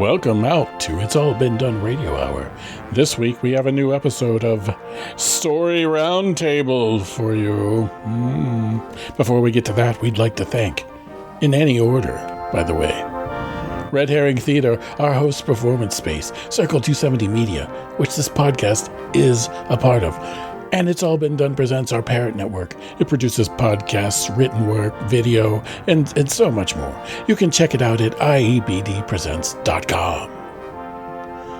Welcome out to It's All Been Done Radio Hour. This week we have a new episode of Story Roundtable for you. Before we get to that, we'd like to thank, in any order, by the way, Red Herring Theater, our host performance space, Circle 270 Media, which this podcast is a part of, and It's All Been Done presents our parent network. It produces podcasts, written work, video, and so much more. You can check it out at iabdpresents.com.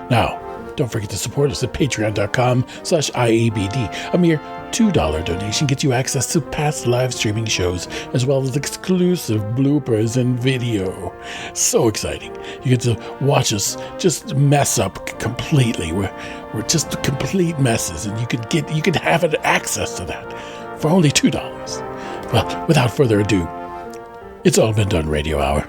Now, don't forget to support us at patreon.com/IABD. A mere $2 donation gets you access to past live streaming shows, as well as exclusive bloopers and video. So exciting. You get to watch us just mess up completely. We're just complete messes, and you could have access to that for only $2. Well, without further ado, It's All Been Done Radio Hour.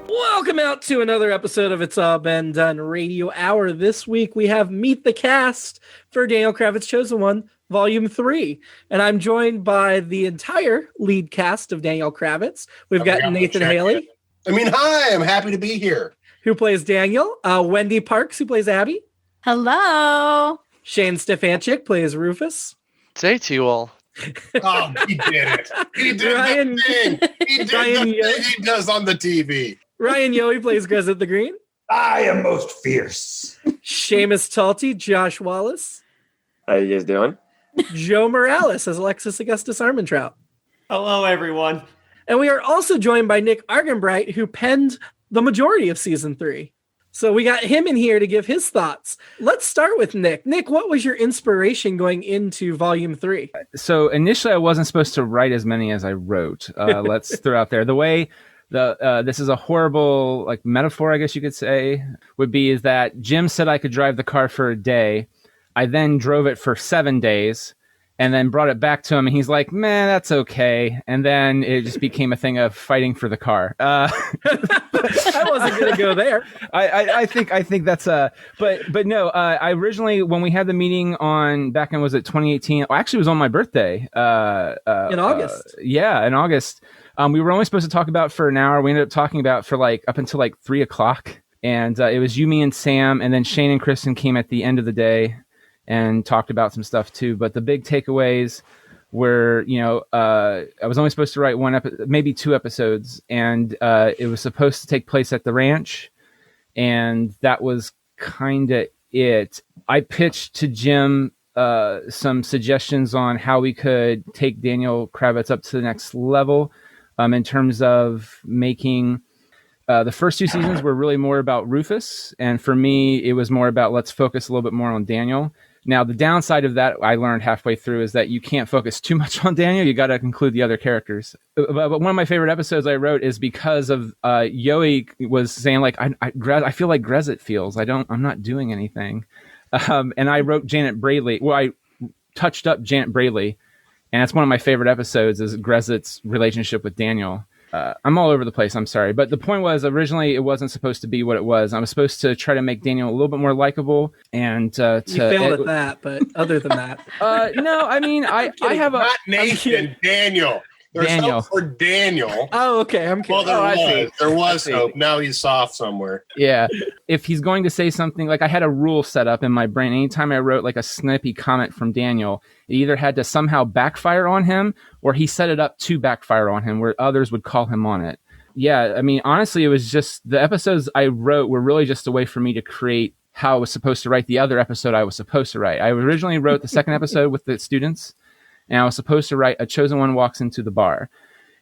Welcome out to another episode of It's All Been Done Radio Hour. This week we have Meet the Cast for Daniel Kravitz Chosen One, Volume 3. And I'm joined by the entire lead cast of Daniel Kravitz. We've got Nathan Haley. Hi, I'm happy to be here. Who plays Daniel. Wendy Parks, who plays Abby. Hello. Shane Stefanchik plays Rufus. Say to you all. Oh, he did it. He did the thing. He did the thing he does on the TV. Ryan Yohe plays Grisette the Green. I am most fierce. Seamus Talty, Josh Wallace. How you guys doing? Joe Morales as Alexis Augustus Armentrout. Hello, everyone. And we are also joined by Nick Arganbright, who penned the majority of Season 3. So we got him in here to give his thoughts. Let's start with Nick. Nick, what was your inspiration going into Volume 3? So initially I wasn't supposed to write as many as I wrote. Let's throw out there. The way this is a horrible metaphor, I guess you could say, would be is that Jim said I could drive the car for a day. I then drove it for 7 days and then brought it back to him. And he's like, man, that's okay. And then it just became a thing of fighting for the car. I wasn't going to go there. I think that's but no, I originally, when we had the meeting back in, was it 2018? Actually, it was on my birthday. In August. In August. We were only supposed to talk about for an hour. We ended up talking about for up until 3:00. And it was you, me, and Sam. And then Shane and Kristen came at the end of the day and talked about some stuff too. But the big takeaways were, I was only supposed to write maybe 2 episodes. And it was supposed to take place at the ranch. And that was kind of it. I pitched to Jim some suggestions on how we could take Daniel Kravitz up to the next level. In terms of making the first 2 seasons were really more about Rufus. And for me, it was more about let's focus a little bit more on Daniel. Now, the downside of that I learned halfway through is that you can't focus too much on Daniel. You got to include the other characters. But one of my favorite episodes I wrote is because of Yohe was saying I feel like Grisette feels. I'm not doing anything. And I wrote Janet Braley. Well, I touched up Janet Braley. And that's one of my favorite episodes is Grisette's relationship with Daniel. I'm all over the place. I'm sorry. But the point was originally it wasn't supposed to be what it was. I was supposed to try to make Daniel a little bit more likable. And you failed at that. But other than that. No, I mean, I have not Nathan, Daniel. There's hope for Daniel. Oh, okay. I'm kidding. Well, there was hope. Now he's soft somewhere. Yeah. If he's going to say something, I had a rule set up in my brain. Anytime I wrote a snippy comment from Daniel, it either had to somehow backfire on him or he set it up to backfire on him where others would call him on it. Yeah. I mean, honestly, it was just the episodes I wrote were really just a way for me to create how I was supposed to write the other episode I was supposed to write. I originally wrote the second episode with the students. And I was supposed to write A Chosen One Walks into the Bar.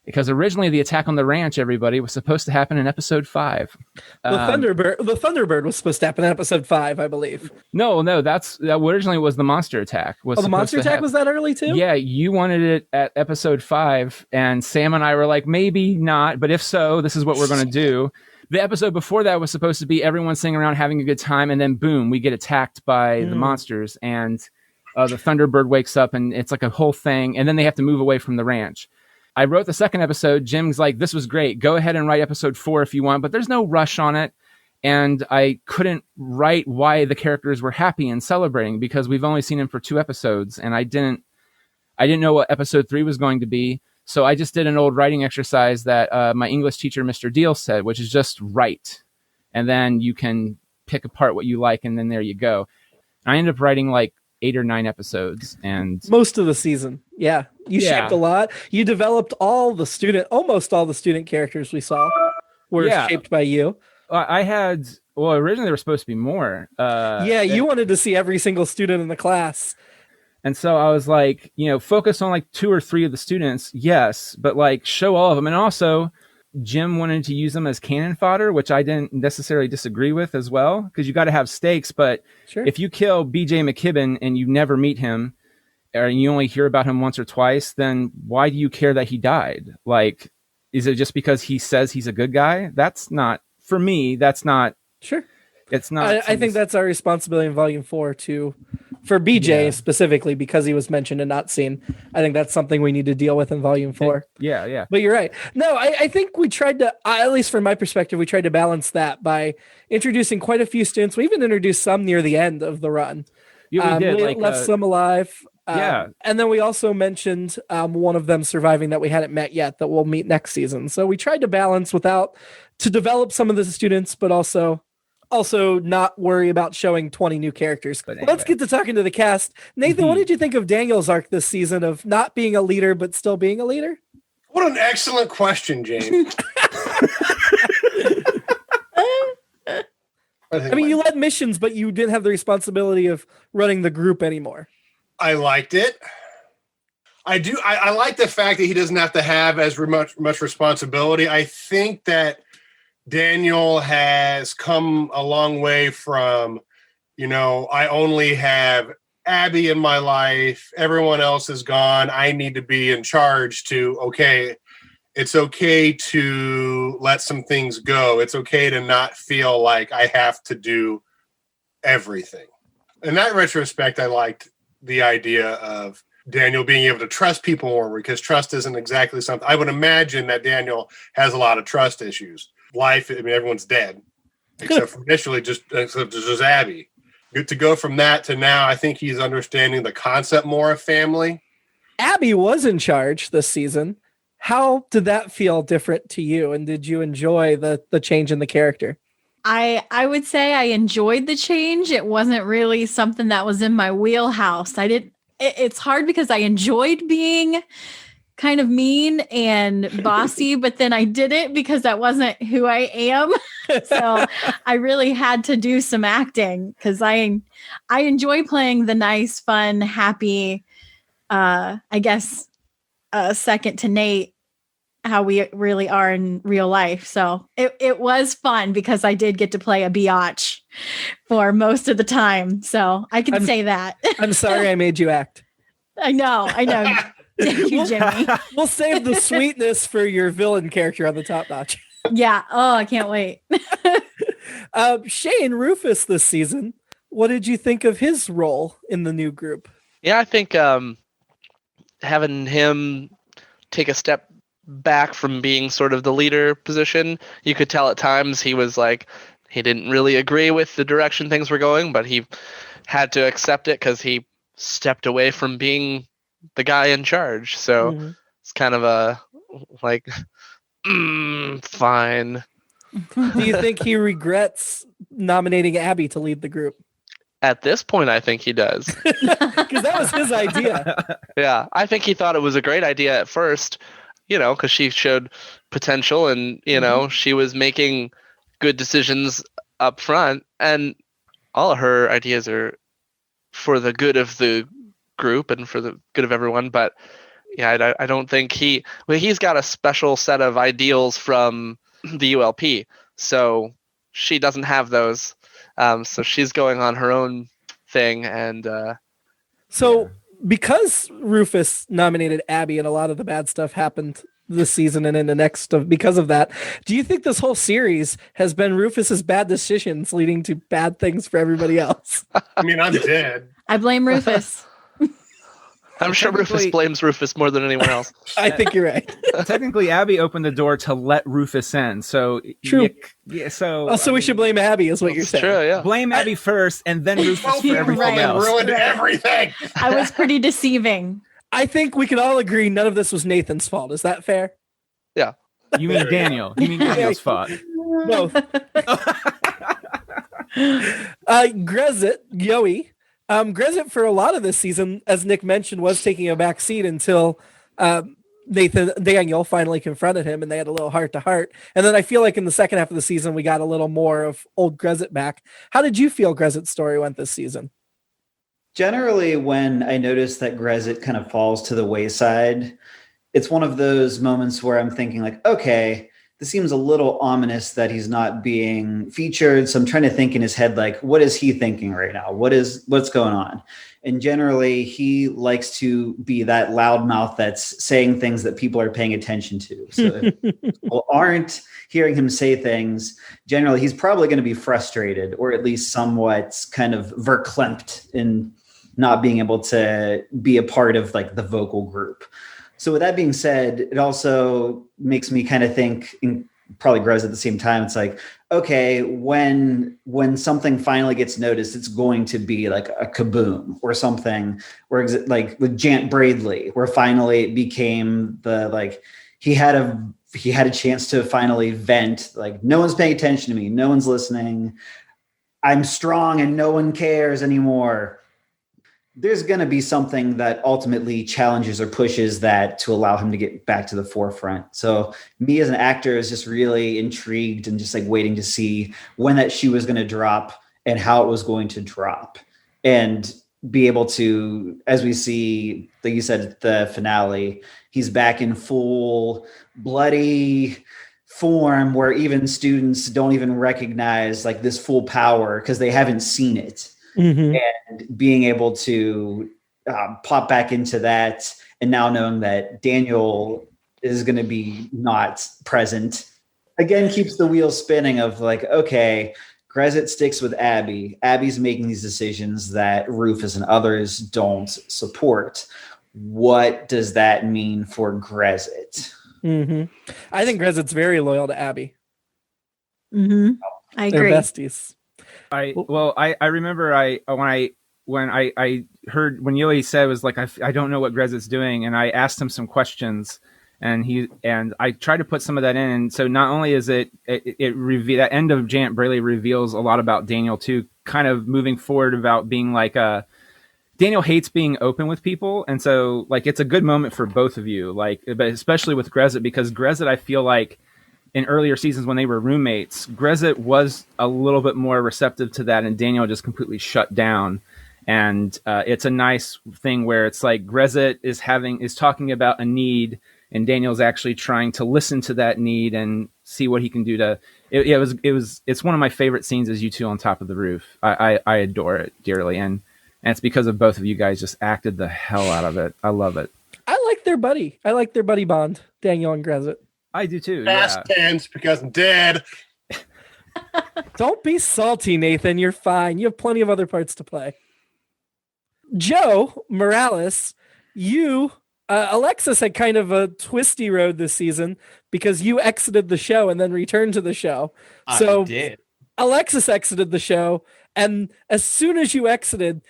Because originally the attack on the ranch, everybody, was supposed to happen in episode 5. The Thunderbird was supposed to happen in episode 5, I believe. No, that originally was the monster attack. The monster attack was that early too? Yeah, you wanted it at episode 5, and Sam and I were like, maybe not, but if so, this is what we're going to do. The episode before that was supposed to be everyone sitting around having a good time, and then boom, we get attacked by the monsters, and the Thunderbird wakes up and it's a whole thing. And then they have to move away from the ranch. I wrote the second episode. Jim's like, this was great. Go ahead and write episode 4 if you want, but there's no rush on it. And I couldn't write why the characters were happy and celebrating because we've only seen them for 2 episodes. And I didn't know what episode 3 was going to be. So I just did an old writing exercise that my English teacher, Mr. Deal, said, which is just write. and then you can pick apart what you like, and then there you go. I ended up writing like 8 or 9 episodes, and most of the season. Yeah. You shaped a lot. You developed almost all the student characters we saw were shaped by you. Originally there were supposed to be more. You wanted to see every single student in the class. And so I was like, focus on like 2 or 3 of the students. Yes. But like show all of them. And also Jim wanted to use them as cannon fodder, which I didn't necessarily disagree with as well, because you got to have stakes. But if you kill BJ McKibben and you never meet him, or you only hear about him once or twice, then why do you care that he died? Like, is it just because he says he's a good guy? That's not, for me, that's not. Sure. It's not. I think that's our responsibility in Volume 4 for BJ specifically, because he was mentioned and not seen. I think that's something we need to deal with in Volume 4. Yeah. But you're right. No, I think we tried to, at least from my perspective, we tried to balance that by introducing quite a few students. We even introduced some near the end of the run. Yeah, we did. Left some alive. Yeah. And then we also mentioned one of them surviving that we hadn't met yet that we'll meet next season. So we tried to balance to develop some of the students, but also not worry about showing 20 new characters. But anyway. Let's get to talking to the cast. Nathan, what did you think of Daniel's arc this season of not being a leader, but still being a leader? What an excellent question, James. I mean, you led missions, but you didn't have the responsibility of running the group anymore. I liked it. I do. I like the fact that he doesn't have to have as much responsibility. I think that Daniel has come a long way from, I only have Abby in my life. Everyone else is gone. I need to be in charge it's okay to let some things go. It's okay to not feel like I have to do everything. In that retrospect, I liked the idea of Daniel being able to trust people more, because trust isn't exactly something. I would imagine that Daniel has a lot of trust issues. Everyone's dead, except for initially just Abby. To go from that to now, I think he's understanding the concept more of family. Abby was in charge this season. How did that feel different to you? And did you enjoy the change in the character? I would say I enjoyed the change. It wasn't really something that was in my wheelhouse. It's hard because I enjoyed being kind of mean and bossy, but then I did it because that wasn't who I am. So I really had to do some acting, because I enjoy playing the nice, fun, happy, second to Nate, how we really are in real life. So it was fun because I did get to play a biatch for most of the time. So I can say that. I'm sorry I made you act. I know. Thank you, Jimmy. We'll save the sweetness for your villain character on the top notch. Yeah. Oh, I can't wait. Shane, Rufus this season, what did you think of his role in the new group? Yeah, I think having him take a step back from being sort of the leader position, you could tell at times he was like, he didn't really agree with the direction things were going, but he had to accept it because he stepped away from being the guy in charge. So it's kind of a like, fine. Do you think he regrets nominating Abby to lead the group? At this point, I think he does. Because that was his idea. Yeah, I think he thought it was a great idea at first, because she showed potential and, she was making good decisions up front. And all of her ideas are for the good of the group and for the good of everyone. But yeah, I don't think he's got a special set of ideals from the ULP. So she doesn't have those. So she's going on her own thing. And because Rufus nominated Abby and a lot of the bad stuff happened this season and in the next because of that, do you think this whole series has been Rufus's bad decisions leading to bad things for everybody else? I mean, I'm dead. I blame Rufus. I'm sure Rufus blames Rufus more than anyone else. I think you're right. Technically, Abby opened the door to let Rufus in. So true. So we should blame Abby, is what you're saying. True, yeah. Blame Abby first, and then Rufus for everything else. Ruined everything. I was pretty deceiving. I think we can all agree none of this was Nathan's fault. Is that fair? Yeah. You mean Daniel? You mean Daniel's fault? Both. Grezit, Yohe. Grezit for a lot of this season, as Nick mentioned, was taking a back seat until Daniel finally confronted him and they had a little heart to heart. And then I feel like in the second half of the season, we got a little more of old Grezit back. How did you feel Grezit's story went this season? Generally, when I notice that Grezit kind of falls to the wayside, it's one of those moments where I'm thinking like, okay, this seems a little ominous that he's not being featured. So I'm trying to think in his head, like, what is he thinking right now? What's going on? And generally he likes to be that loudmouth that's saying things that people are paying attention to. So if people aren't hearing him say things, generally he's probably going to be frustrated or at least somewhat kind of verklempt in not being able to be a part of like the vocal group. So with that being said, it also makes me kind of think, and probably grows at the same time. It's like, okay, when something finally gets noticed, it's going to be like a kaboom or something. Or like with Jant Bradley, where finally it became he had a chance to finally vent. Like, no one's paying attention to me, no one's listening. I'm strong and no one cares anymore. There's going to be something that ultimately challenges or pushes that to allow him to get back to the forefront. So me as an actor is just really intrigued and just like waiting to see when that shoe was going to drop and how it was going to drop and be able to, as we see, like you said, the finale, he's back in full bloody form where even students don't even recognize like this full power because they haven't seen it. Mm-hmm. And being able to pop back into that, and now knowing that Daniel is going to be not present, again keeps the wheels spinning of like, okay, Grezit sticks with Abby. Abby's making these decisions that Rufus and others don't support. What does that mean for Grezit? Mm-hmm. I think Grezit's very loyal to Abby. Mm-hmm. I agree. They're besties. I remember when I heard when Yohe said was like I don't know what Grezit's doing, and I asked him some questions, and I tried to put some of that in. And so not only is that end of Jant Braley reveals a lot about Daniel too, kind of moving forward about being like Daniel hates being open with people, and so like it's a good moment for both of you, like, but especially with Grezit, because Grezit, I feel like in earlier seasons when they were roommates, Grezit was a little bit more receptive to that, and Daniel just completely shut down. And it's a nice thing where it's like Grezit is talking about a need, and Daniel's actually trying to listen to that need and see what he can do to. It's one of my favorite scenes is you two on top of the roof. I adore it dearly, and it's because of both of you guys just acted the hell out of it. I love it. I like their buddy bond, Daniel and Grezit. I do too. Past tense because I'm dead. Don't be salty, Nathan. You're fine. You have plenty of other parts to play. Joe Morales, Alexis had kind of a twisty road this season because you exited the show and then returned to the show. So I did. Alexis exited the show, and as soon as you exited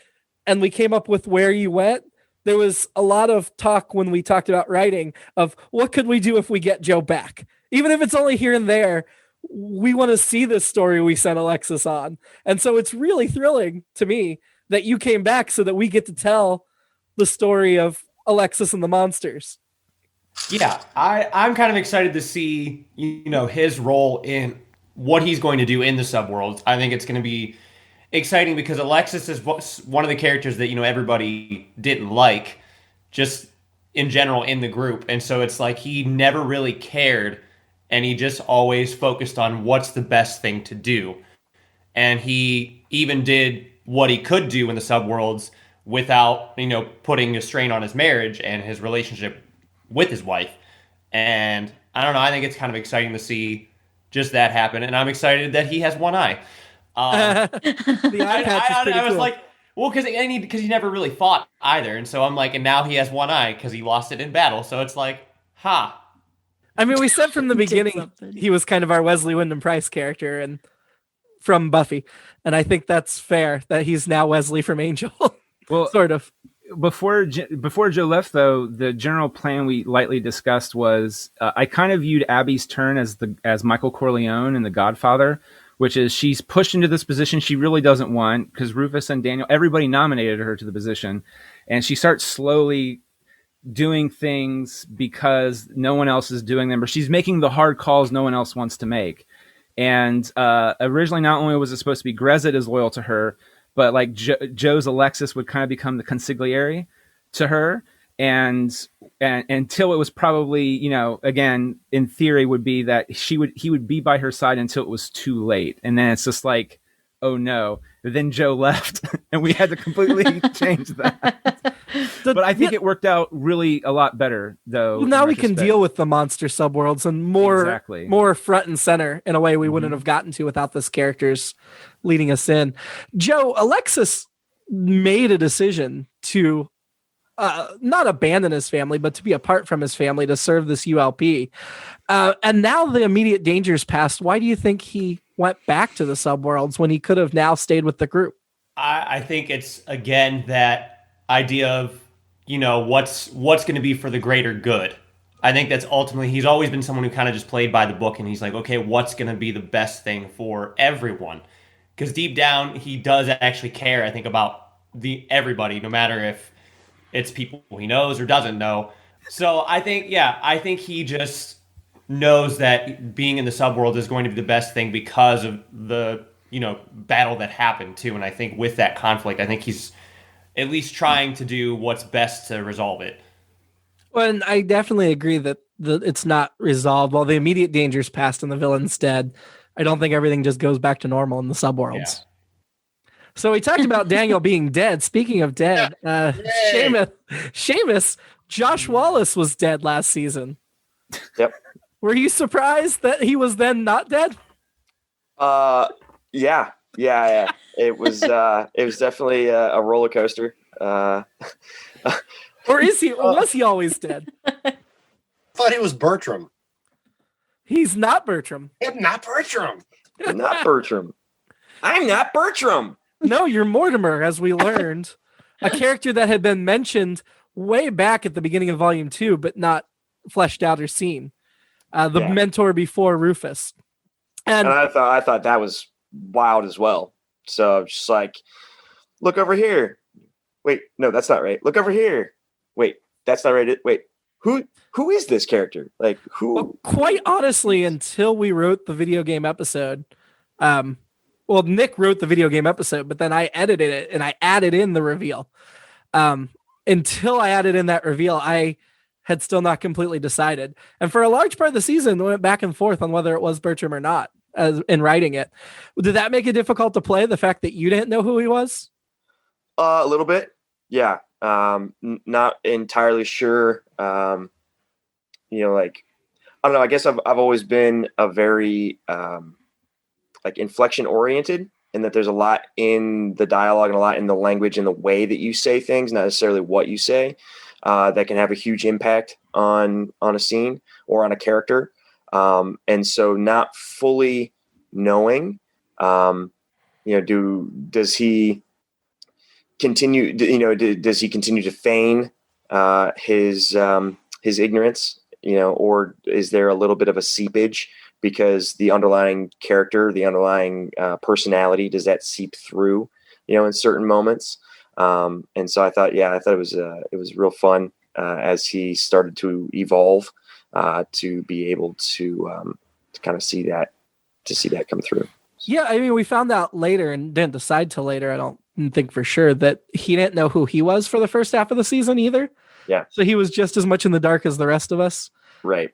and we came up with where you went, there was a lot of talk when we talked about writing of what could we do if we get Joe back? Even if it's only here and there, we want to see this story we sent Alexis on. And so it's really thrilling to me that you came back so that we get to tell the story of Alexis and the monsters. Yeah, I'm kind of excited to see, his role in what he's going to do in the subworld. I think it's going to be exciting because Alexis is one of the characters that everybody didn't like just in general in the group, and so it's like he never really cared, and he just always focused on what's the best thing to do, and he even did what he could do in the subworlds without putting a strain on his marriage and his relationship with his wife. And I don't know, I think it's kind of exciting to see just that happen, and I'm excited that he has one eye. I was like, well, because he never really fought either, and so I'm like, and now he has one eye because he lost it in battle. So it's like, I mean, we said from the beginning he was kind of our Wesley Wyndham-Pryce character and from Buffy, and I think that's fair that he's now Wesley from Angel. Well, sort of. Before Joe left, though, the general plan we lightly discussed was I kind of viewed Abby's turn as Michael Corleone in The Godfather, which is she's pushed into this position she really doesn't want because Rufus and Daniel, everybody nominated her to the position, and she starts slowly doing things because no one else is doing them, or she's making the hard calls no one else wants to make. And originally, not only was it supposed to be Grezit is loyal to her, but like Joe's Alexis would kind of become the consigliere to her. And until it was probably, you know, again, in theory would be that he would be by her side until it was too late. And then it's just like, oh no. But then Joe left and we had to completely change that. But I think it worked out really a lot better though. Well, now we can deal with the monster subworlds and more front and center in a way we wouldn't have gotten to without this characters leading us in. Joe, Alexis made a decision to not abandon his family, but to be apart from his family to serve this ULP. And now the immediate danger's passed. Why do you think he went back to the subworlds when he could have now stayed with the group? I think it's, again, that idea of, you know, what's going to be for the greater good. I think that's ultimately, he's always been someone who kind of just played by the book, and he's like, okay, what's going to be the best thing for everyone? Because deep down, he does actually care, I think, about everybody, no matter if it's people he knows or doesn't know. So I think he just knows that being in the subworld is going to be the best thing because of the, you know, battle that happened too. And I think with that conflict, I think he's at least trying to do what's best to resolve it. Well, and I definitely agree that it's not resolved. While the immediate danger's passed and the villain's dead, I don't think everything just goes back to normal in the subworlds. Yeah. So we talked about Daniel being dead. Speaking of dead, Seamus, Josh Wallace was dead last season. Yep. Were you surprised that he was then not dead? Yeah. It was definitely a roller coaster. Or was he always dead? I thought he was Bertram. He's not Bertram. I'm not Bertram. I'm not Bertram. I'm not Bertram. No, you're Mortimer, as we learned. A character that had been mentioned way back at the beginning of Volume 2, but not fleshed out or seen. The mentor before Rufus. And I thought that was wild as well. So just like, look over here. Wait, no, that's not right. Look over here. Wait, that's not right. Wait, who is this character? Like who? Well, quite honestly, until we wrote the video game episode, well, Nick wrote the video game episode, but then I edited it and I added in the reveal. Until I added in that reveal, I had still not completely decided. And for a large part of the season, went back and forth on whether it was Bertram or not in writing it. Did that make it difficult to play, the fact that you didn't know who he was? A little bit. Yeah. Not entirely sure. You know, like, I don't know. I guess I've always been a very, like inflection oriented, and that there's a lot in the dialogue and a lot in the language and the way that you say things, not necessarily what you say, that can have a huge impact on a scene or on a character. And so not fully knowing, you know, does he continue, you know, does he continue to feign, his ignorance, you know, or is there a little bit of a seepage because the underlying character, the underlying personality, does that seep through, you know, in certain moments? And so I thought it was real fun as he started to evolve, to be able to kind of see that come through. Yeah, I mean, we found out later and didn't decide till later. I don't think for sure that he didn't know who he was for the first half of the season either. Yeah. So he was just as much in the dark as the rest of us. Right.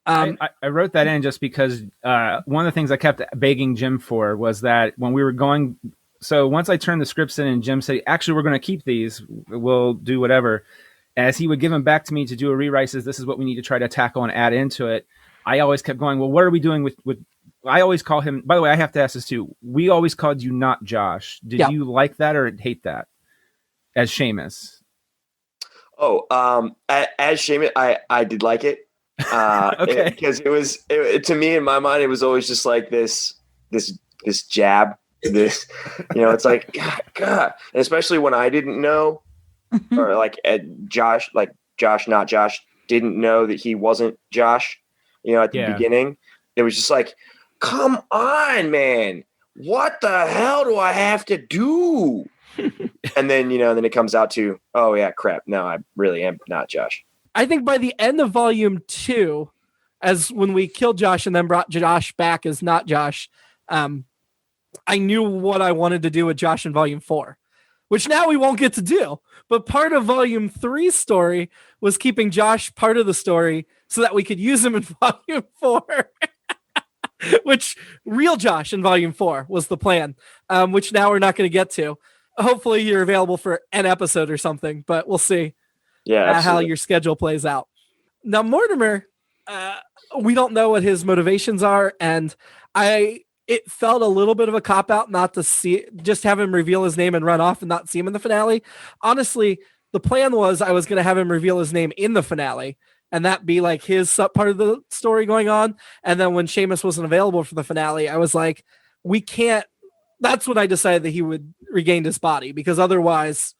I wrote that in just because one of the things I kept begging Jim for was that when we were going, so once I turned the scripts in and Jim said, actually, we're going to keep these, we'll do whatever. As he would give them back to me to do a rewrite, says, this is what we need to try to tackle and add into it. I always kept going, well, what are we doing with I always call him, by the way, I have to ask this too. We always called you not Josh. Did you like that or hate that as Seamus? Oh, as Seamus, I did like it. Okay. Because it was to me, in my mind, it was always just like this jab, this, you know, it's like, God. And especially when I didn't know, or like Josh, not Josh, didn't know that he wasn't Josh, you know, at the beginning. It was just like, come on, man. what the hell do I have to do? And then, then it comes out to, oh yeah, crap. No, I really am not Josh. I think by the end of volume 2, as when we killed Josh and then brought Josh back as not Josh, I knew what I wanted to do with Josh in volume 4, which now we won't get to do. But part of volume 3's story was keeping Josh part of the story so that we could use him in volume 4. Which real Josh in volume 4 was the plan, which now we're not going to get to. Hopefully you're available for an episode or something, but we'll see how your schedule plays out. Now, Mortimer, we don't know what his motivations are, and it felt a little bit of a cop-out not to see, just have him reveal his name and run off and not see him in the finale. Honestly, the plan was I was going to have him reveal his name in the finale, and that be like his part of the story going on. And then when Seamus wasn't available for the finale, I was like, we can't. That's when I decided that he would regain his body, because otherwise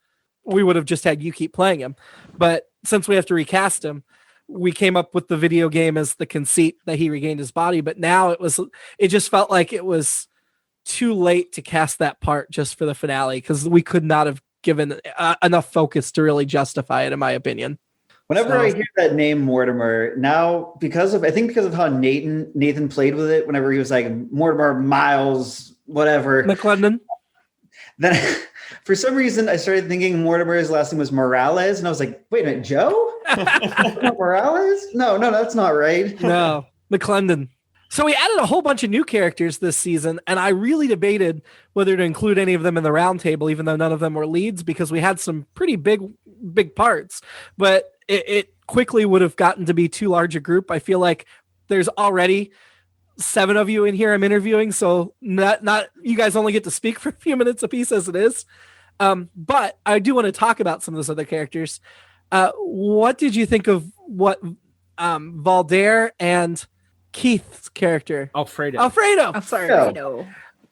we would have just had you keep playing him. But since we have to recast him, we came up with the video game as the conceit that he regained his body. But now it just felt like it was too late to cast that part just for the finale, because we could not have given enough focus to really justify it, in my opinion. Whenever I hear that name Mortimer, now because of how Nathan played with it, whenever he was like Mortimer Miles, whatever. McClendon. Then for some reason I started thinking Mortimer's last name was Morales, and I was like, wait a minute, Joe? Morales? No, that's not right. No, McClendon. So we added a whole bunch of new characters this season, and I really debated whether to include any of them in the roundtable, even though none of them were leads, because we had some pretty big parts. But it quickly would have gotten to be too large a group. I feel like there's already 7 of you in here I'm interviewing, so not you guys only get to speak for a few minutes apiece as it is. But I do want to talk about some of those other characters. What did you think of what Valdair and Keith's character? Alfredo. I'm sorry. Alfredo.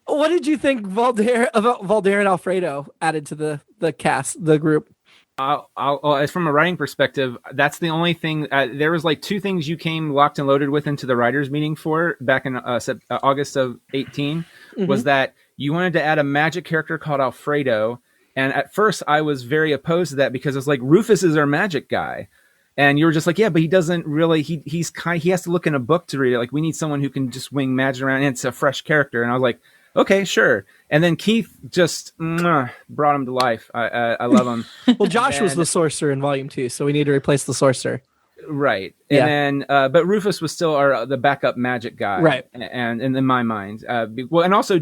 What did you think Valdair and Alfredo added to the cast, the group? As from a writing perspective, that's the only thing. There was like 2 things you came locked and loaded with into the writers' meeting for back in August of 18. Was that you wanted to add a magic character called Alfredo, and at first I was very opposed to that because it's like Rufus is our magic guy, and you were just like, yeah, but he doesn't really. He has to look in a book to read it. Like we need someone who can just wing magic around, and it's a fresh character. And I was like, okay, sure. And then Keith just brought him to life. I love him. Well, Josh was the sorcerer in volume 2, so we need to replace the sorcerer. Right. And then, but Rufus was still the backup magic guy. Right. And in my mind, and also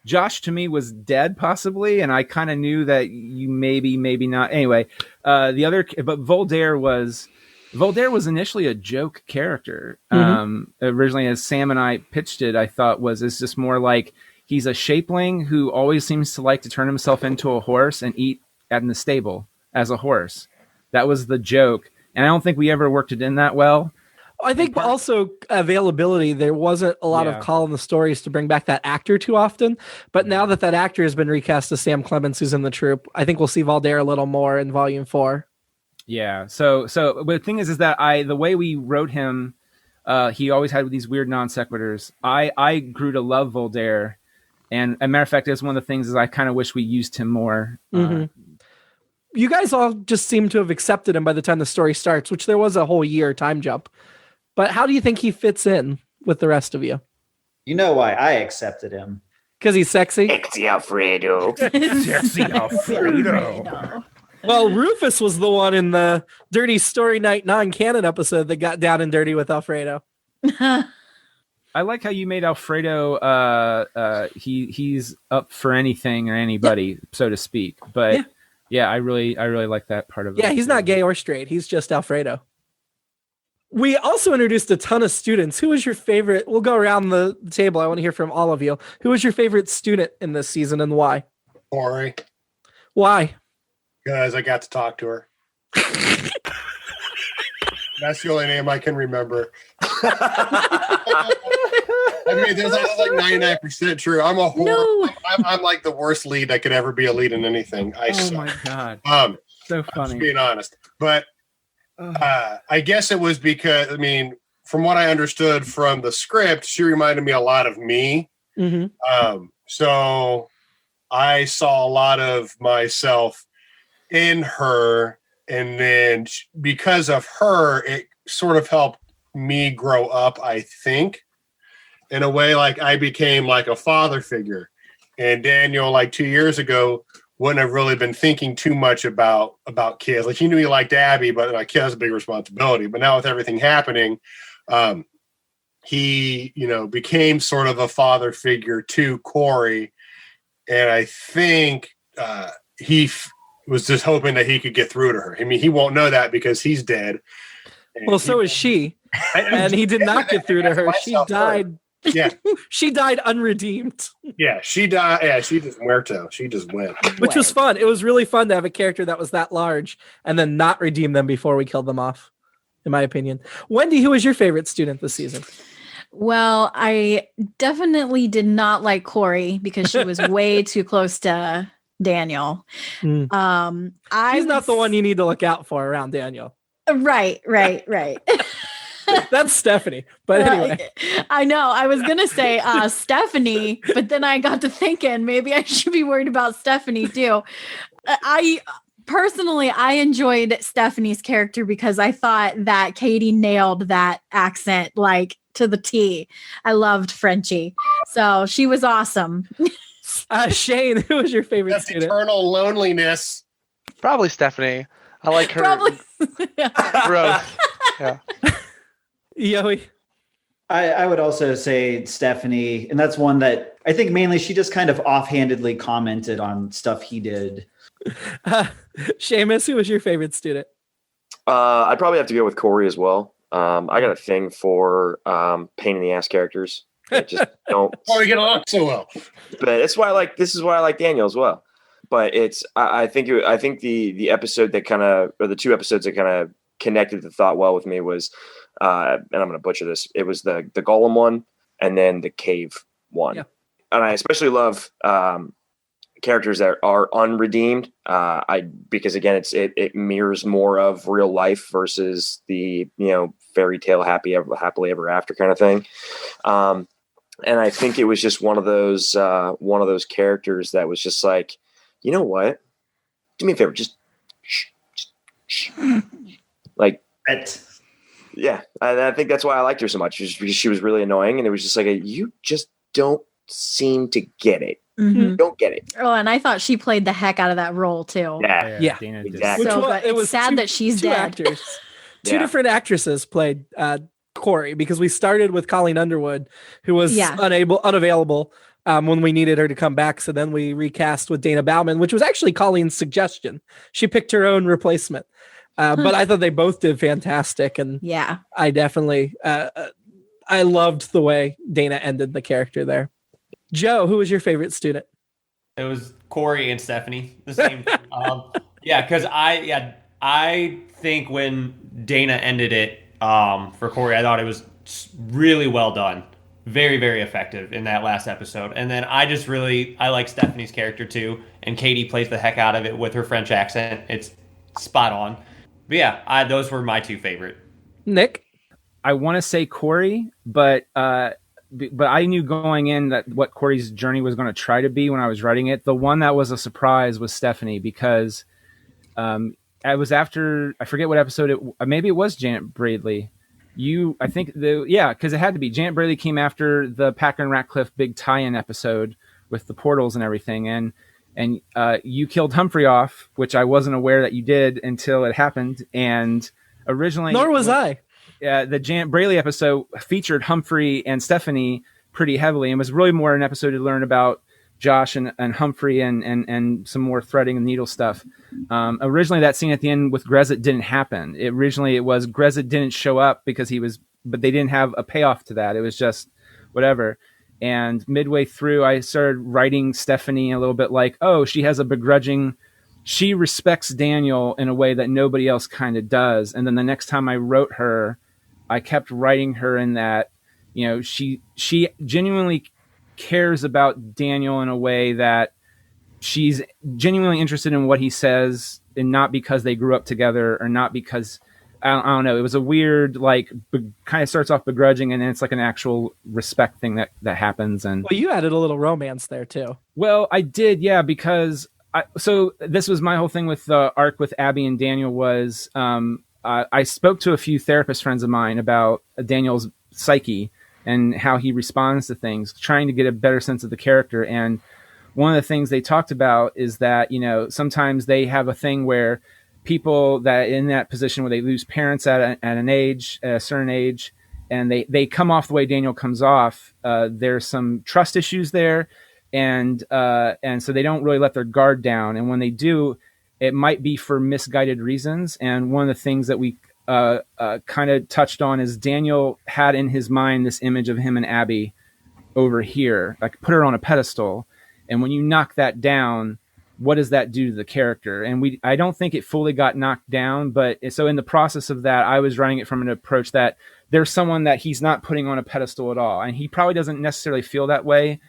Josh to me was dead possibly. And I kind of knew that you maybe not. Anyway, but Valdair was initially a joke character. Originally, as Sam and I pitched it, I thought it's just more like, he's a shapeling who always seems to like to turn himself into a horse and eat in the stable as a horse. That was the joke. And I don't think we ever worked it in that well. I think also availability, there wasn't a lot of call in the stories to bring back that actor too often. But now that actor has been recast as Sam Clements, who's in the troupe, I think we'll see Valdair a little more in volume 4. Yeah. So the thing is that the way we wrote him, he always had these weird non sequiturs. I grew to love Valdair. And as a matter of fact, it's one of the things is I kind of wish we used him more. You guys all just seem to have accepted him by the time the story starts, which there was a whole year time jump. But how do you think he fits in with the rest of you? You know why I accepted him? Because he's sexy? Sexy Alfredo. Sexy Alfredo. Well, Rufus was the one in the Dirty Story Night non-canon episode that got down and dirty with Alfredo. I like how you made Alfredo. He's up for anything or anybody, so to speak. But I really like that part of it. Yeah, he's not gay or straight. He's just Alfredo. We also introduced a ton of students. Who was your favorite? We'll go around the table. I want to hear from all of you. Who was your favorite student in this season and why? Ori. Why? Because I got to talk to her. That's the only name I can remember. I mean, that's like 99% true. I'm a horror. I'm like the worst lead that could ever be a lead in anything. My god! So funny. I'm just being honest, but I guess it was because from what I understood from the script, she reminded me a lot of me. So I saw a lot of myself in her. And then because of her, it sort of helped me grow up, I think, in a way. Like I became like a father figure. And Daniel, like 2 years ago, wouldn't have really been thinking too much about kids. Like he knew he liked Abby, but like he has a big responsibility. But now with everything happening, he, became sort of a father figure to Corey. And I think he was just hoping that he could get through to her. I mean, he won't know that because he's dead. Well, so is she. And he did not get through to her. She died. Yeah. She died unredeemed. Yeah, she died. Yeah, she just muerto. She just went. Which was fun. It was really fun to have a character that was that large and then not redeem them before we killed them off, in my opinion. Wendy, who was your favorite student this season? Well, I definitely did not like Corey because she was way too close to Daniel. He's not the one you need to look out for around Daniel. Right. That's Stephanie. But anyway. I know. I was going to say Stephanie, but then I got to thinking maybe I should be worried about Stephanie too. I enjoyed Stephanie's character because I thought that Katie nailed that accent like to the T. I loved Frenchie. So she was awesome. Shane, who was your favorite student? Eternal loneliness. Probably Stephanie. I like her growth. Yeah. Yohe. I would also say Stephanie, and that's one that I think mainly she just kind of offhandedly commented on stuff he did. Seamus, who was your favorite student? I'd probably have to go with Corey as well. I got a thing for pain in the ass characters. I just don't. Why we get along so well? But this is why I like Daniel as well. But I think the episode that kind of, or the two episodes that kind of connected the thought well with me was, and I'm going to butcher this. It was the Golem one and then the cave one. Yeah. And I especially love characters that are unredeemed. Because again, it mirrors more of real life versus the, fairy tale happily ever after kind of thing. And I think it was just one of those characters that was just like, you know what? Do me a favor, just shh. Like it. Yeah, I think that's why I liked her so much, just because she was really annoying, and it was just like, you just don't seem to get it. Mm-hmm. You don't get it. Oh, and I thought she played the heck out of that role too. Yeah. Exactly. So it was sad that she's dead. Two different actresses played Corey, because we started with Colleen Underwood, who was unavailable when we needed her to come back. So then we recast with Dana Bauman, which was actually Colleen's suggestion. She picked her own replacement. But I thought they both did fantastic. And I definitely, I loved the way Dana ended the character there. Joe, who was your favorite student? It was Corey and Stephanie, the same. Because I think when Dana ended it for Corey, I thought it was really well done. Very, very effective in that last episode. And then I like Stephanie's character too. And Katie plays the heck out of it with her French accent. It's spot on. But yeah, those were my two favorite. Nick? I want to say Corey, but I knew going in that what Corey's journey was going to try to be when I was writing it. The one that was a surprise was Stephanie, because I was after, I forget what episode maybe it was Janet Bradley. Because it had to be. Janet Bradley came after the Packer and Ratcliffe big tie-in episode with the portals and everything, and you killed Humphrey off, which I wasn't aware that you did until it happened. And originally, nor was I. The Janet Braley episode featured Humphrey and Stephanie pretty heavily, and was really more an episode to learn about Josh and Humphrey and some more threading and needle stuff. Originally, that scene at the end with Grezit didn't happen. Originally, it was Grezit didn't show up but they didn't have a payoff to that. It was just whatever. And midway through, I started writing Stephanie a little bit like, oh, she has a begrudging, she respects Daniel in a way that nobody else kind of does. And then the next time I wrote her, I kept writing her in that, she genuinely cares about Daniel in a way that she's genuinely interested in what he says, and not because they grew up together or not because I don't know. It was a weird, like, kind of starts off begrudging, and then it's like an actual respect thing that happens. And well, you added a little romance there too. Well, I did, yeah, because so this was my whole thing with the arc with Abby and Daniel was I spoke to a few therapist friends of mine about Daniel's psyche and how he responds to things, trying to get a better sense of the character. And one of the things they talked about is that, you know, sometimes they have a thing where people that in that position where they lose parents at a certain age, and they come off the way Daniel comes off, there's some trust issues there. And so they don't really let their guard down. And when they do, it might be for misguided reasons. And one of the things that we kind of touched on is Daniel had in his mind this image of him and Abby over here, like put her on a pedestal. And when you knock that down, what does that do to the character? And I don't think it fully got knocked down, but so in the process of that, I was running it from an approach that there's someone that he's not putting on a pedestal at all. And he probably doesn't necessarily feel that way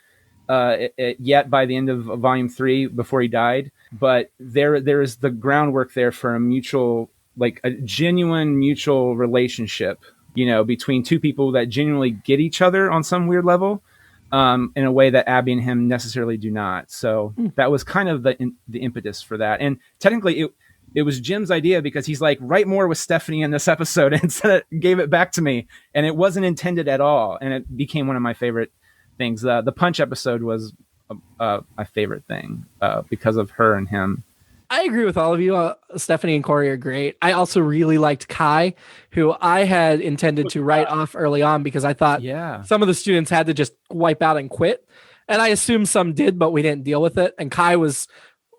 yet by the end of volume 3 before he died. But there is the groundwork there for a mutual, like a genuine mutual relationship, you know, between two people that genuinely get each other on some weird level. In a way that Abby and him necessarily do not. So that was kind of the impetus for that. And technically it was Jim's idea because he's like, write more with Stephanie in this episode, and gave it back to me. And it wasn't intended at all. And it became one of my favorite things. The Punch episode was my favorite thing because of her and him. I agree with all of you. Stephanie and Corey are great. I also really liked Kai, who I had intended to write off early on because I thought some of the students had to just wipe out and quit. And I assumed some did, but we didn't deal with it. And Kai was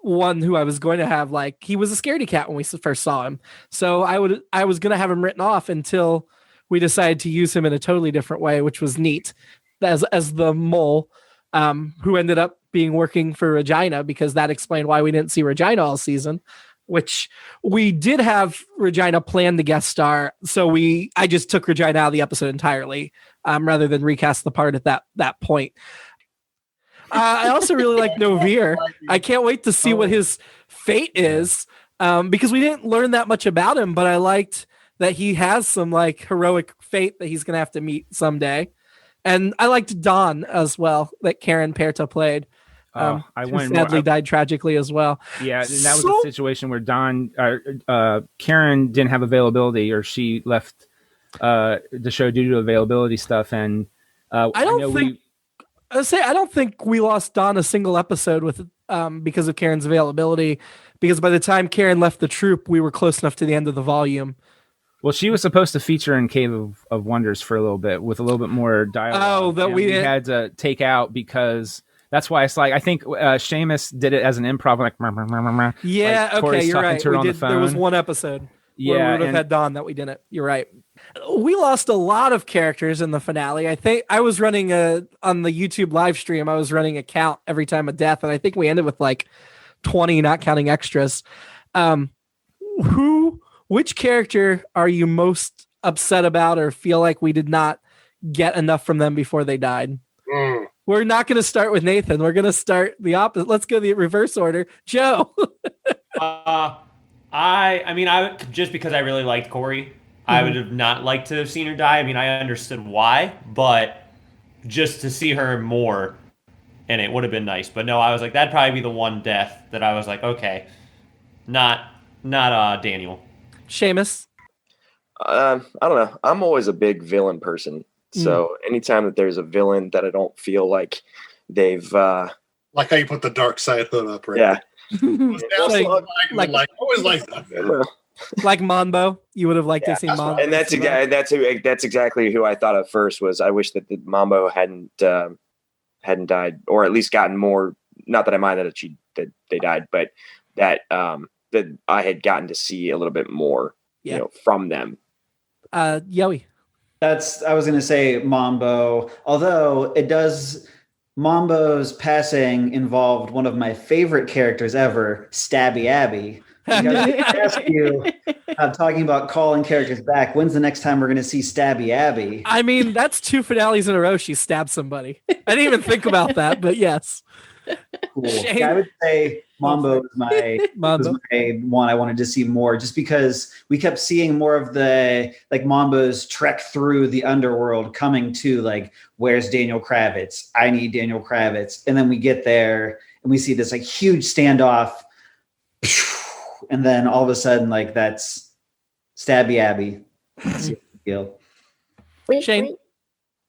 one who I was going to have, like, he was a scaredy cat when we first saw him. So I was going to have him written off until we decided to use him in a totally different way, which was neat as the mole, who ended up being working for Regina, because that explained why we didn't see Regina all season, which we did have Regina plan to guest star. So I just took Regina out of the episode entirely, rather than recast the part at that point. I also really like Novir. I can't wait to see what his fate is, because we didn't learn that much about him, but I liked that he has some like heroic fate that he's going to have to meet someday. And I liked Dawn as well, that Karen Perta played. Sadly died tragically as well. Yeah, and that was a situation where Karen didn't have availability, or she left the show due to availability stuff. And I don't think we lost Dawn a single episode with because of Karen's availability. Because by the time Karen left the troupe, we were close enough to the end of the volume. Well, she was supposed to feature in Cave of Wonders for a little bit with a little bit more dialogue. Oh, that we had to take out because that's why it's like, I think Seamus did it as an improv, like, yeah, like, okay, you're right. There was one episode where we would have had Dawn that we didn't. You're right. We lost a lot of characters in the finale. I think I was running on the YouTube live stream, I was running a count every time a death, and I think we ended with like 20, not counting extras. Which character are you most upset about or feel like we did not get enough from them before they died? We're not going to start with Nathan. We're going to start the opposite. Let's go the reverse order. Joe. I mean, just because I really liked Corey, I would have not liked to have seen her die. I mean, I understood why, but just to see her more, and it would have been nice. But no, I was like, that'd probably be the one death that I was like, okay, not Daniel. Seamus? I don't know. I'm always a big villain person. So anytime that there's a villain that I don't feel like they've... like how you put the dark side hood up, right? Yeah. Always like that. Like Monbo, you would have liked to see Monbo. And that's exactly who I thought of first. Was I wish that the Mambo hadn't died, or at least gotten more. Not that I mind that they died, but that I had gotten to see a little bit more, from them. Yohe. I was going to say Mambo, although Mambo's passing involved one of my favorite characters ever, Stabby Abby. I ask you, talking about calling characters back, when's the next time we're going to see Stabby Abby? I mean, that's 2 finales in a row she stabbed somebody. I didn't even think about that, but yes. cool. Shane. I would say Mambo was my one I wanted to see more, just because we kept seeing more of the like Mambo's trek through the underworld, coming to like, where's Daniel Kravitz? I need Daniel Kravitz. And then we get there and we see this like huge standoff. And then all of a sudden, like, that's Stabby Abby. Shane.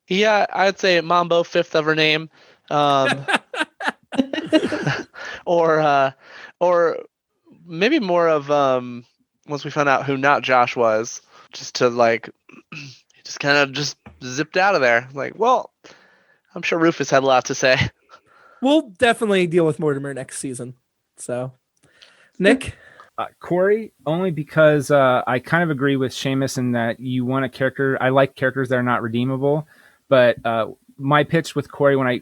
Yeah, I'd say Mambo, fifth of her name. Or maybe more of once we found out who not Josh was, just to like just kind of just zipped out of there. Like, well, I'm sure Rufus had a lot to say. We'll definitely deal with Mortimer next season. So, Nick? Corey, only because I kind of agree with Seamus in that you want a character. I like characters that are not redeemable, but my pitch with Corey when I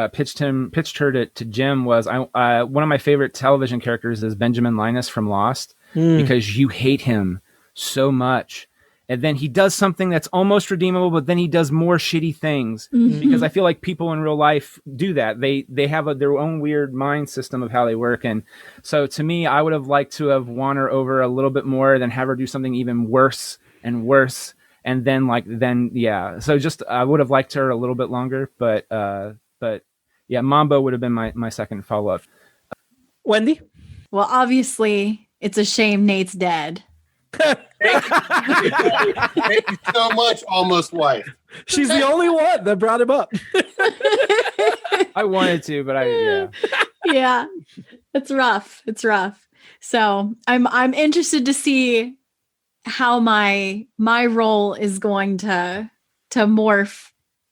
pitched her to Jim was one of my favorite television characters is Benjamin Linus from Lost, because you hate him so much. And then he does something that's almost redeemable, but then he does more shitty things, because I feel like people in real life do that. They have their own weird mind system of how they work. And so to me, I would have liked to have won her over a little bit more than have her do something even worse and worse. And then yeah. So just, I would have liked her a little bit longer, but yeah, Mambo would have been my second follow-up. Wendy? Well, obviously it's a shame Nate's dead. Thank you so much, almost wife. She's the only one that brought him up. I wanted to, but Yeah, it's rough. It's rough. So I'm interested to see how my role is going to morph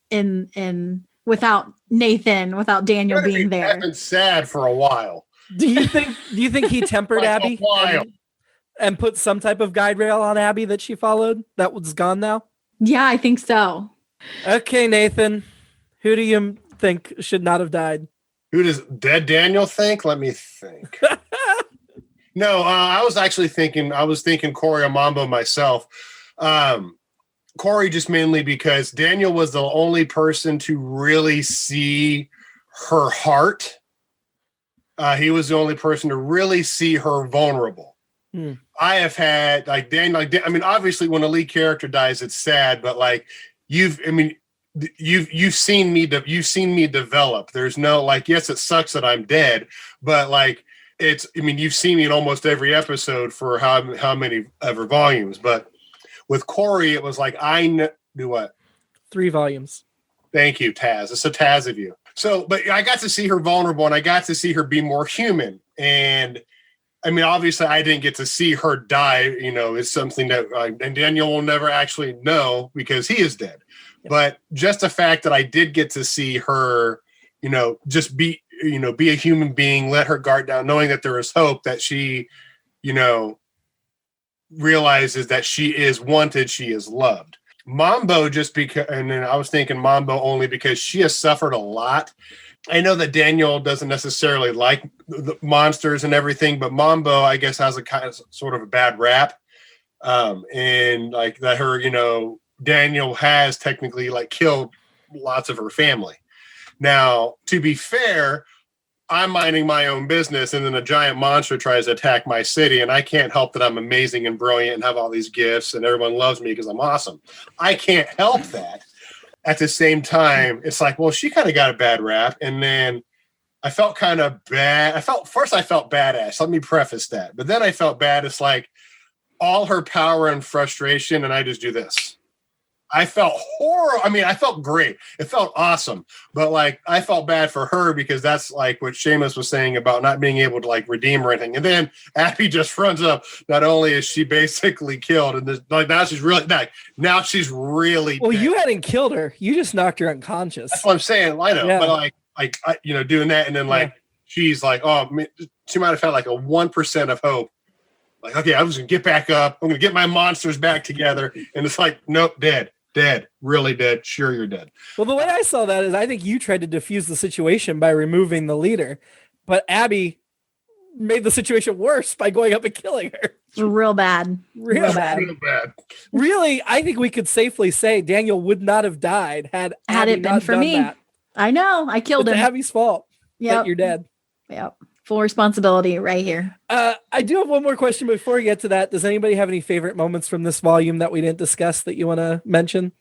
in without Nathan, without Daniel being there. I've been sad for a while. Do you think he tempered Like Abby? a while. And put some type of guide rail on Abby that she followed that was gone now? Yeah, I think so. Okay, Nathan. Who do you think should not have died? Who does dead Daniel think? Let me think. No, I was thinking Corey or Mambo myself. Corey just mainly because Daniel was the only person to really see her heart. He was the only person to really see her vulnerable. I have had like Daniel. I mean, obviously, when a lead character dies, it's sad. But like you've seen me develop. There's no like, yes, it sucks that I'm dead, but like you've seen me in almost every episode for how many ever volumes. But with Corey, it was like do what? 3 volumes. Thank you, Taz. It's so Taz of you. So, but I got to see her vulnerable, and I got to see her be more human. And I mean, obviously, I didn't get to see her die. You know, it's something that and Daniel will never actually know because he is dead. Yep. But just the fact that I did get to see her, you know, just be a human being, let her guard down, knowing that there is hope, that she, you know, realizes that she is wanted, she is loved. Mambo, just because, and then I was thinking Mambo only because she has suffered a lot. I know that Daniel doesn't necessarily like the monsters and everything, but Mambo, I guess, has a kind of sort of a bad rap. And like that her, you know, Daniel has technically like killed lots of her family. Now, to be fair, I'm minding my own business and then a giant monster tries to attack my city, and I can't help that I'm amazing and brilliant and have all these gifts and everyone loves me because I'm awesome. I can't help that. At the same time, it's like, well, she kind of got a bad rap. And then I felt kind of bad. First I felt badass. Let me preface that. But then I felt bad. It's like all her power and frustration. And I just do this. I felt horrible. I mean, I felt great. It felt awesome. But like, I felt bad for her because that's like what Seamus was saying about not being able to like redeem or anything. And then Abby just runs up. Not only is she basically killed, and this, like now she's really dead. Well, dead. You hadn't killed her. You just knocked her unconscious. That's what I'm saying. I know. Yeah. But like, you know, doing that. And then like, she's like, oh, she might have had like a 1% of hope. Like, okay, I'm just going to get back up. I'm going to get my monsters back together. And it's like, nope, dead. Dead, really dead. Sure, you're dead. Well, the way I saw that is I think you tried to diffuse the situation by removing the leader, but Abby made the situation worse by going up and killing her. Real bad. Real bad. Really, I think we could safely say Daniel would not have died had it been for me. That. I know. I killed him. Abby's fault. that you're dead. Yep. Full responsibility right here. I do have one more question before we get to that. Does anybody have any favorite moments from this volume that we didn't discuss that you want to mention?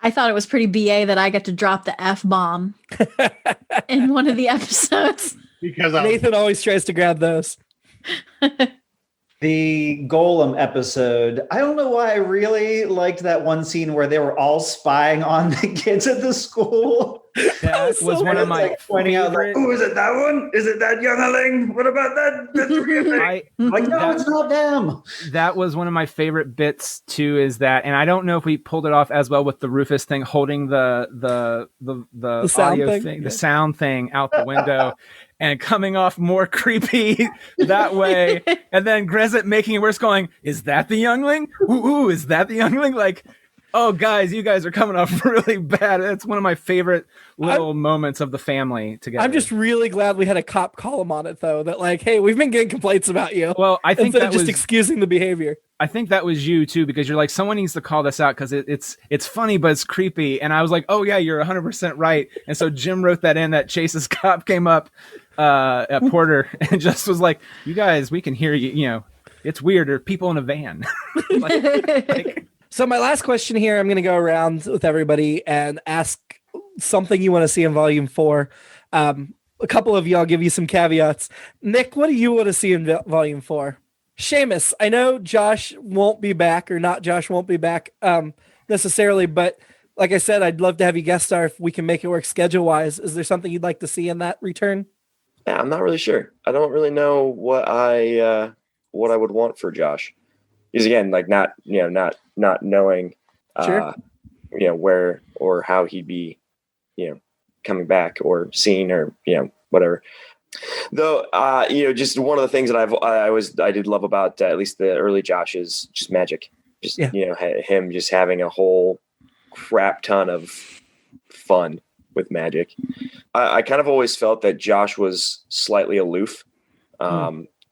I thought it was pretty BA that I got to drop the F-bomb in one of the episodes. Because Nathan always tries to grab those. The Golem episode, I don't know why I really liked that one scene where they were all spying on the kids at the school. That was one of my pointing out, like, Oh, is it that one? Is it that youngling? What about that? That's like, no, it's not them. That was one of my favorite bits too. Is that, and I don't know if we pulled it off as well with the Rufus thing, holding the sound audio thing, the sound thing out the window. And coming off more creepy that way. And then Grezit making it worse, going, is that the youngling? Ooh, is that the youngling? Like, oh, guys, you guys are coming off really bad. It's one of my favorite little moments of the family together. I'm just really glad we had a cop column on it, though, that like, hey, we've been getting complaints about you. Well, I think instead that of just was excusing the behavior. I think that was you too, because you're like, someone needs to call this out because it's funny, but it's creepy. And I was like, oh yeah, you're 100% right. And so Jim wrote that in, that Chase's cop came up at Porter and just was like, you guys, we can hear you. You know, it's weird. There are people in a van. So my last question here, I'm going to go around with everybody and ask something you want to see in Volume 4. A couple of you, I'll give you some caveats. Nick, what do you want to see in Volume 4? Seamus, I know Josh won't be back, or not Josh won't be back necessarily, but like I said, I'd love to have you guest star if we can make it work schedule-wise. Is there something you'd like to see in that return? Yeah, I'm not really sure. I don't really know what I would want for Josh. Because again, like not knowing Sure. Where or how he'd be, coming back or seen or whatever. Though, just one of the things that I did love about at least the early Josh is just magic. Just him just having a whole crap ton of fun with magic. I kind of always felt that Josh was slightly aloof,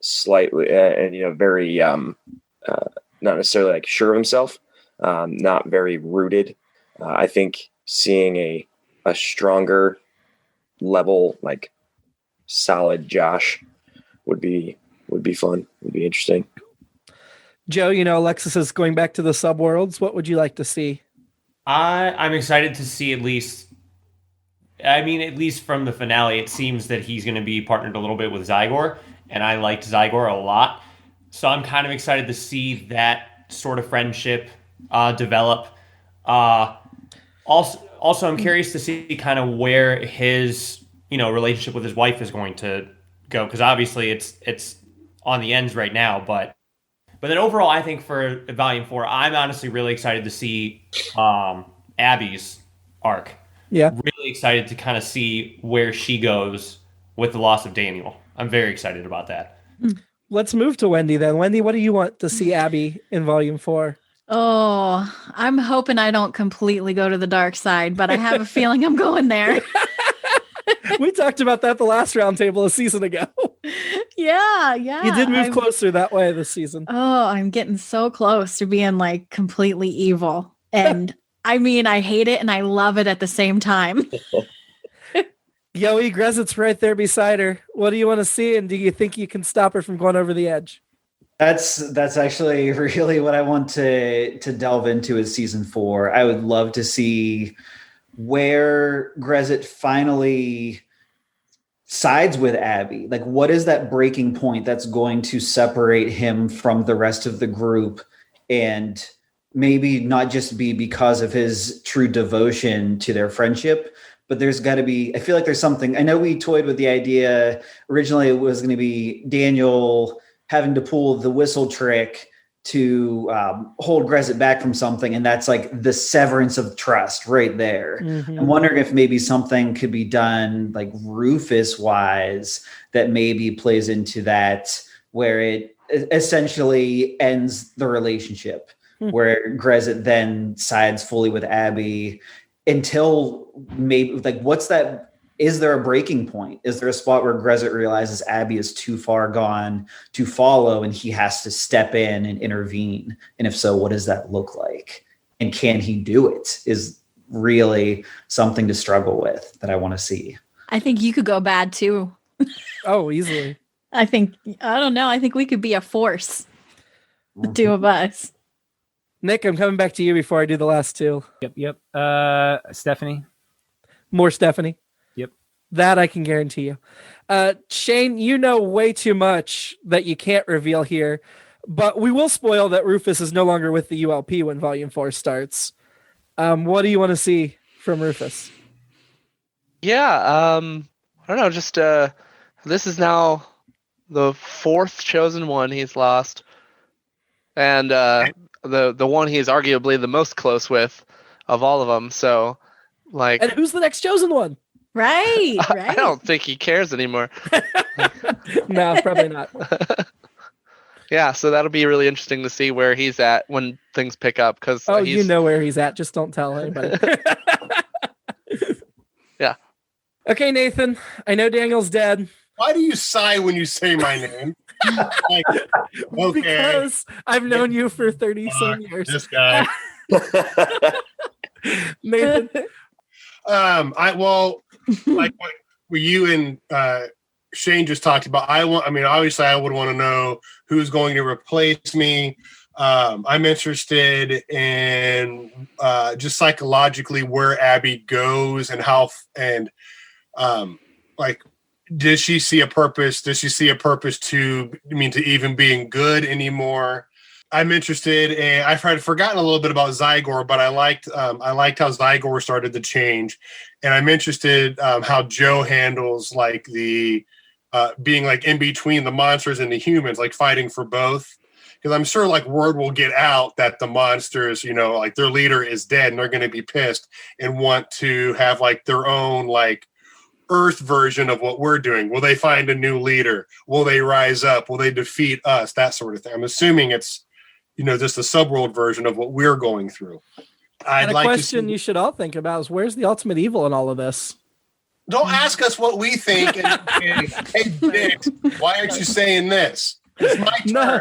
slightly and very not necessarily like sure of himself, not very rooted. I think seeing a stronger level, like solid Josh would be fun. Would be interesting. Joe, Alexis is going back to the subworlds. What would you like to see? I'm excited to see at least from the finale, it seems that he's going to be partnered a little bit with Zygor, and I liked Zygor a lot. So I'm kind of excited to see that sort of friendship develop. Also, I'm curious to see kind of where his relationship with his wife is going to go, because obviously it's on the ends right now. But then overall, I think for Volume 4, I'm honestly really excited to see Abby's arc. Yeah, really excited to kind of see where she goes with the loss of Daniel. I'm very excited about that. Let's move to Wendy then. Wendy, what do you want to see Abby in Volume 4? Oh, I'm hoping I don't completely go to the dark side, but I have a feeling I'm going there. We talked about that the last roundtable a season ago. Yeah. You did move closer that way this season. Oh, I'm getting so close to being like completely evil. And I mean, I hate it and I love it at the same time. Yohe, Grezit's right there beside her. What do you want to see? And do you think you can stop her from going over the edge? That's actually really what I want to delve into is season 4. I would love to see where Grezit finally sides with Abby. Like, what is that breaking point that's going to separate him from the rest of the group, and maybe not just be because of his true devotion to their friendship, but there's got to be, I feel like there's something. I know we toyed with the idea originally it was going to be Daniel having to pull the whistle trick to hold Grezit back from something, and that's like the severance of trust right there. Mm-hmm. I'm wondering if maybe something could be done like Rufus wise that maybe plays into that, where it essentially ends the relationship, where Grezit then sides fully with Abby until maybe like, what's that? Is there a breaking point? Is there a spot where Grezit realizes Abby is too far gone to follow and he has to step in and intervene? And if so, what does that look like? And can he do it? Is really something to struggle with that I want to see. I think you could go bad too. Oh, easily. I don't know. I think we could be a force. The two of us. Nick, I'm coming back to you before I do the last two. Yep. Stephanie. More Stephanie. Yep. That I can guarantee you. Shane, you know way too much that you can't reveal here, but we will spoil that Rufus is no longer with the ULP when Volume 4 starts. What do you want to see from Rufus? Yeah, I don't know, just this is now the fourth chosen one he's lost. And the one he's arguably the most close with of all of them. So, like, and who's the next chosen one? Right. I don't think he cares anymore. No, probably not. Yeah, so that'll be really interesting to see where he's at when things pick up. Cause you know where he's at. Just don't tell anybody. Yeah. Okay, Nathan. I know Daniel's dead. Why do you sigh when you say my name? Like, okay. Because I've known you for 30-some years. This guy. Nathan. Like what you and Shane just talked about. Obviously I would want to know who's going to replace me. I'm interested in just psychologically where Abby goes and how, and does she see a purpose? Does she see a purpose to even being good anymore? I'm interested, and I've forgotten a little bit about Zygor, but I liked how Zygor started to change, and I'm interested how Joe handles like the being like in between the monsters and the humans, like fighting for both. Because I'm sure like word will get out that the monsters, like their leader is dead, and they're going to be pissed and want to have like their own like Earth version of what we're doing. Will they find a new leader? Will they rise up? Will they defeat us? That sort of thing. I'm assuming it's just a subworld version of what we're going through. And a question you should all think about is, where's the ultimate evil in all of this? Don't ask us what we think. And hey, Dick, why aren't you saying this? It's my turn. No,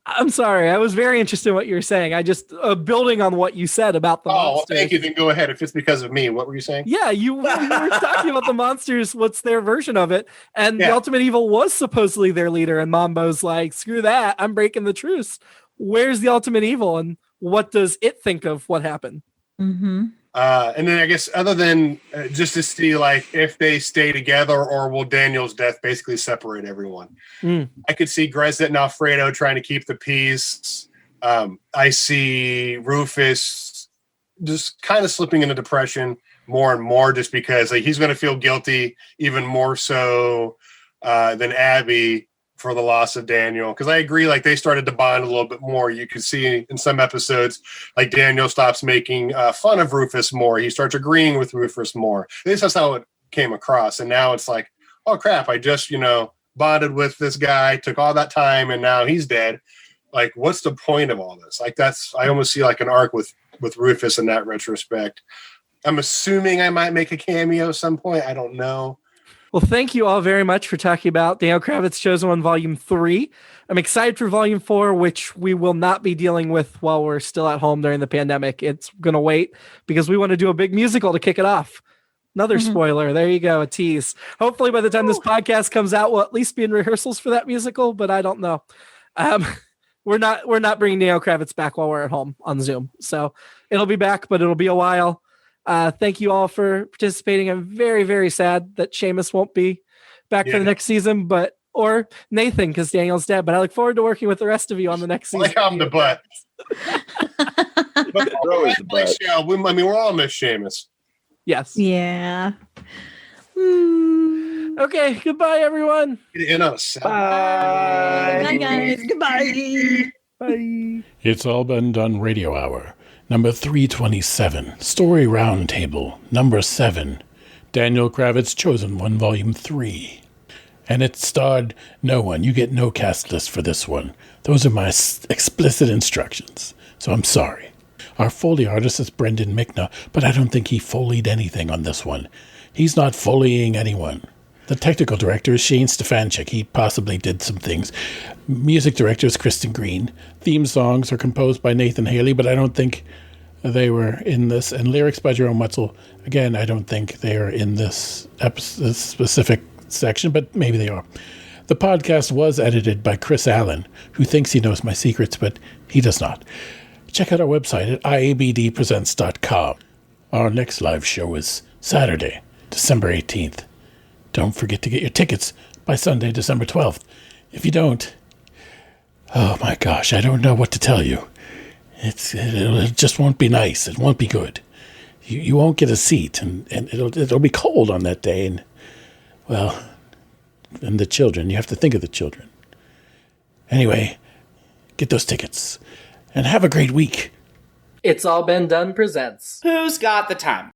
I'm sorry. I was very interested in what you were saying. I just building on what you said about the monsters. Well, thank you. Then go ahead. If it's because of me, what were you saying? Yeah, you were talking about the monsters. What's their version of it? And the ultimate evil was supposedly their leader. And Mambo's like, screw that. I'm breaking the truce. Where's the ultimate evil, and what does it think of what happened? Mm-hmm. And then I guess other than just to see like if they stay together, or will Daniel's death basically separate everyone? I could see Grezet and Alfredo trying to keep the peace. I see Rufus just kind of slipping into depression more and more, just because like, he's going to feel guilty even more so than Abby for the loss of Daniel. Because I agree, like they started to bond a little bit more. You could see in some episodes, like Daniel stops making fun of Rufus more. He starts agreeing with Rufus more. This is how it came across. And now it's like, oh crap, I just, bonded with this guy, took all that time, and now he's dead. Like, what's the point of all this? Like, I almost see like an arc with Rufus in that retrospect. I'm assuming I might make a cameo at some point. I don't know. Well, thank you all very much for talking about Daniel Kravitz Chosen One Volume 3. I'm excited for Volume 4, which we will not be dealing with while we're still at home during the pandemic. It's going to wait because we want to do a big musical to kick it off. Another spoiler. There you go, a tease. Hopefully by the time this podcast comes out, we'll at least be in rehearsals for that musical, but I don't know. We're not bringing Daniel Kravitz back while we're at home on Zoom. So it'll be back, but it'll be a while. Thank you all for participating. I'm very, very sad that Seamus won't be back for the next season, or Nathan, because Daniel's dead. But I look forward to working with the rest of you on the next season. Like I'm the butt. We're all miss Seamus. Yes. Yeah. Okay. Goodbye, everyone. Bye. Bye, guys. Goodbye. Bye. It's All Been Done Radio Hour. Number 327, Story Roundtable, number 7, Daniel Kravitz Chosen One, Volume 3. And it starred no one. You get no cast list for this one. Those are my explicit instructions, so I'm sorry. Our Foley artist is Brendan Mickna, but I don't think he Foleyed anything on this one. He's not Foleying anyone. The technical director is Shane Stefanchik. He possibly did some things. Music director is Kristen Green. Theme songs are composed by Nathan Haley, but I don't think they were in this, and lyrics by Jerome Wetzel. Again, I don't think they are in this specific section, but maybe they are. The podcast was edited by Chris Allen, who thinks he knows my secrets, but he does not. Check out our website at iabdpresents.com. Our next live show is Saturday, December 18th. Don't forget to get your tickets by Sunday, December 12th. If you don't, oh my gosh, I don't know what to tell you. It just won't be nice. It won't be good. You won't get a seat, and it'll be cold on that day. And, well, and the children. You have to think of the children. Anyway, get those tickets, and have a great week. It's All Been Done presents. Who's got the time?